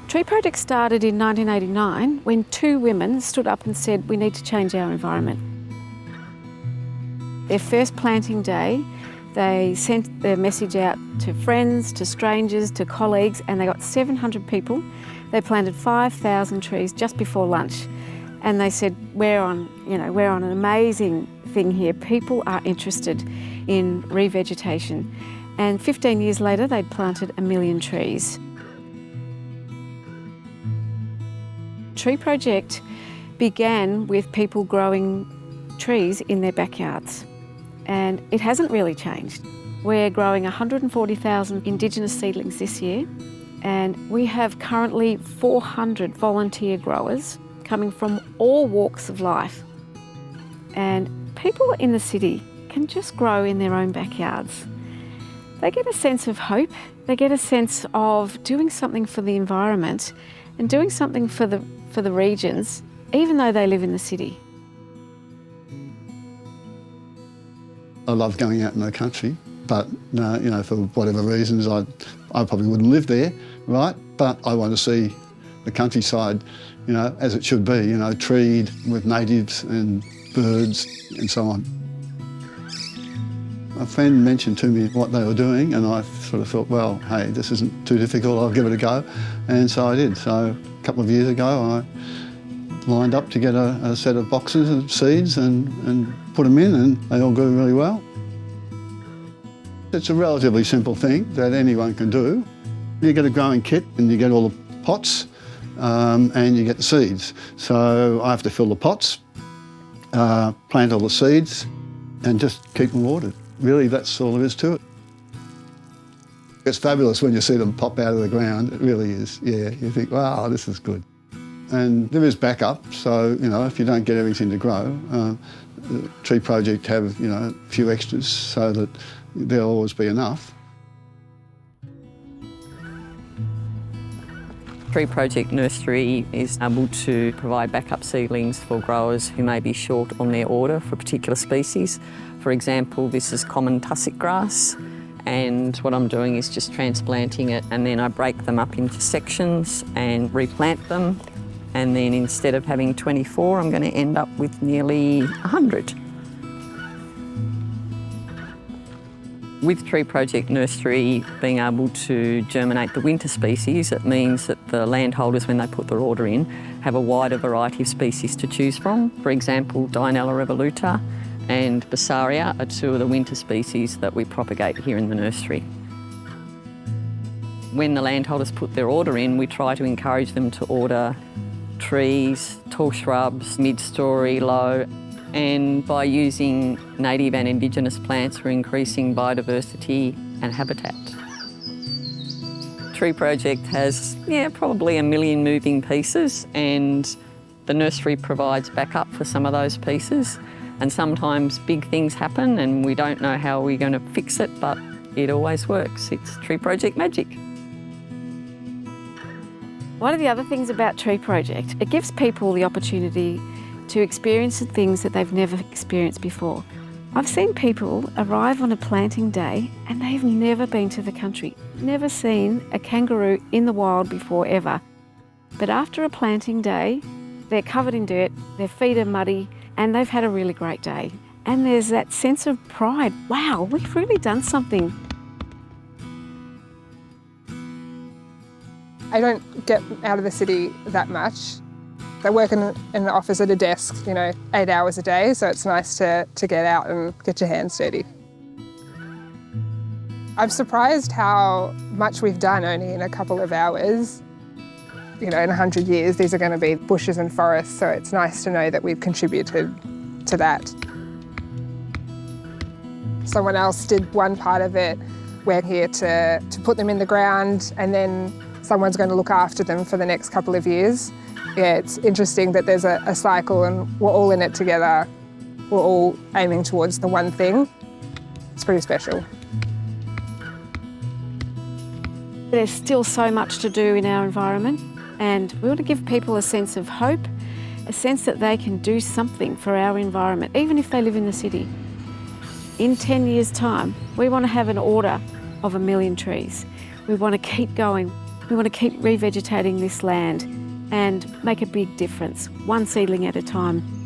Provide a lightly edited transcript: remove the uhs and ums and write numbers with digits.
TreeProject started in 1989 when two women stood up and said, we need to change our environment. Their first planting day, they sent their message out to friends, to strangers, to colleagues, and they got 700 people. They planted 5,000 trees just before lunch. And they said, we're on an amazing thing here. People are interested in revegetation. And 15 years later, they'd planted 1 million trees. TreeProject began with people growing trees in their backyards, and it hasn't really changed. We're growing 140,000 indigenous seedlings this year, and we have currently 400 volunteer growers coming from all walks of life. And people in the city can just grow in their own backyards. They get a sense of hope, they get a sense of doing something for the environment and doing something for the regions, even though they live in the city. I love going out in the country, but for whatever reasons, I probably wouldn't live there, right? But I want to see the countryside, as it should be, treed with natives and birds and so on. A friend mentioned to me what they were doing, and I sort of thought, well, hey, this isn't too difficult, I'll give it a go. And so I did. So a couple of years ago, I lined up to get a set of boxes of seeds and put them in, and they all grew really well. It's a relatively simple thing that anyone can do. You get a growing kit and you get all the pots and you get the seeds. So I have to fill the pots, plant all the seeds and just keep them watered. Really, that's all there is to it. It's fabulous when you see them pop out of the ground. It really is. Yeah, you think, wow, this is good. And there is backup, so, if you don't get everything to grow, TreeProject have, a few extras so that there'll always be enough. TreeProject Nursery is able to provide backup seedlings for growers who may be short on their order for a particular species. For example, this is common tussock grass, and what I'm doing is just transplanting it, and then I break them up into sections and replant them. And then instead of having 24, I'm going to end up with nearly 100. With TreeProject Nursery being able to germinate the winter species, it means that the landholders, when they put their order in, have a wider variety of species to choose from. For example, Dianella revoluta and Bassaria are two of the winter species that we propagate here in the nursery. When the landholders put their order in, we try to encourage them to order trees, tall shrubs, mid-storey, low, and by using native and indigenous plants, we're increasing biodiversity and habitat. TreeProject has, probably 1 million moving pieces, and the nursery provides backup for some of those pieces. And sometimes big things happen and we don't know how we're going to fix it, but it always works. It's TreeProject magic. One of the other things about TreeProject, it gives people the opportunity to experience the things that they've never experienced before. I've seen people arrive on a planting day and they've never been to the country, never seen a kangaroo in the wild before ever. But after a planting day, they're covered in dirt, their feet are muddy, and they've had a really great day. And there's that sense of pride. Wow, we've really done something. I don't get out of the city that much. I work in an office at a desk, 8 hours a day, so it's nice to get out and get your hands dirty. I'm surprised how much we've done only in a couple of hours. In 100 years, these are going to be bushes and forests, so it's nice to know that we've contributed to that. Someone else did one part of it. We're here to put them in the ground, and then someone's going to look after them for the next couple of years. Yeah, it's interesting that there's a cycle and we're all in it together. We're all aiming towards the one thing. It's pretty special. There's still so much to do in our environment, and we want to give people a sense of hope, a sense that they can do something for our environment, even if they live in the city. In 10 years' time, we want to have an order of 1 million trees. We want to keep going. We want to keep revegetating this land and make a big difference, one seedling at a time.